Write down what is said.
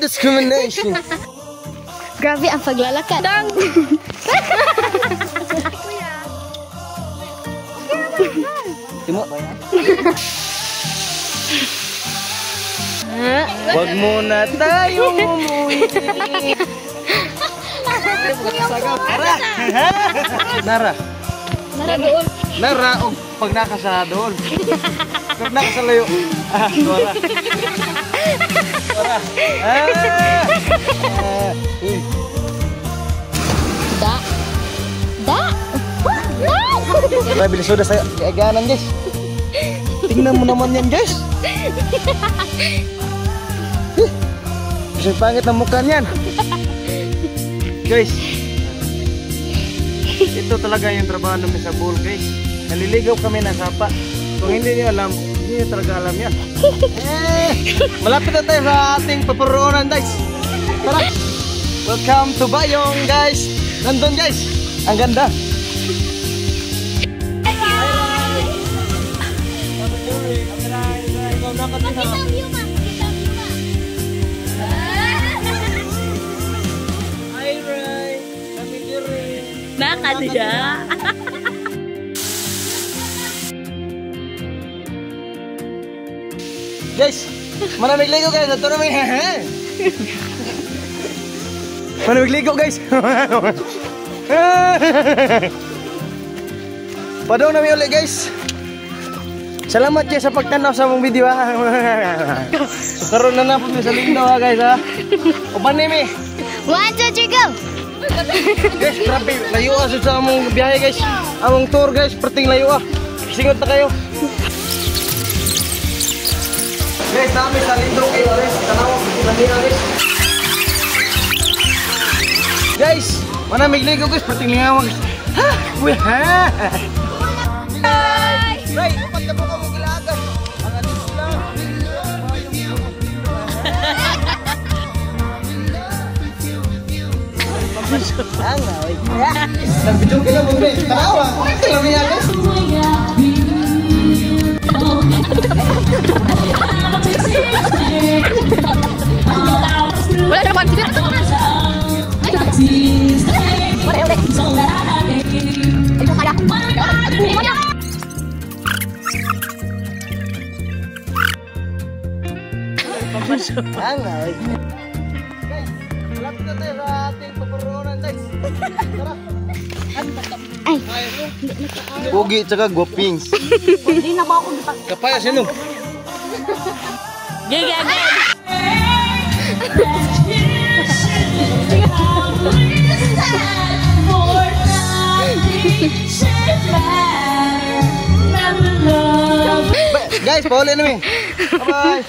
discrimination. Grabe ang paglalakad. Dang! Timo. Wag muna tayo umuwi. Nara. Nara doon. Nara, o pag nakasa doon. Pag nakasa layo. Dora. Dora. Uy. Da. Da. Tara, bilis sudah saya keaganan, guys. Tingnan mo naman yan, guys. Bisa pangit na mukha niyan. Guys, ito talaga yung trabaho namin sa pool, guys. Naliligaw kami ng sapa. Kung hindi niyo alam, hindi niyo talaga alam yan. Malapit na tayo sa ating papuruan, guys. Tara, welcome to Bayong, guys. Nandun, guys. Ang ganda. Nakadya. Guys, malamig ligo guys. Ito namin. Malamig ligo guys. Padaw namin ulit guys. Salamat guys sa pagtanaw sa mong video ha. So karon na na po sa lindo ha guys ha. Uban nimi. 1, 2, 3, go! Guys, grabe, layo asod sa among biyahe guys. Among tour guys, perting layo ah. Singot na kayo. Guys, dami sa lindro kayo guys. Tanaw, nandiyan guys. Guys, manamig ligo guys, perting lingawag. Ha? Uy, ha? Bye! Bye! Upat na po ka mong gilagan. Ang alis lang. Angay. Nagbidyo ka lang mo, guys. Tanawa. Tanawa niya, guys. Wala naman. Wala ulit. Ito kaya. Angay. Guys, malapit na tayo sa ating papuruan, guys. Tara. Ay. Pogi tsaka guwapings. Hindi na ba ako Kapaya sino? Gigi again. Guys, pauli na mi. Bye-bye.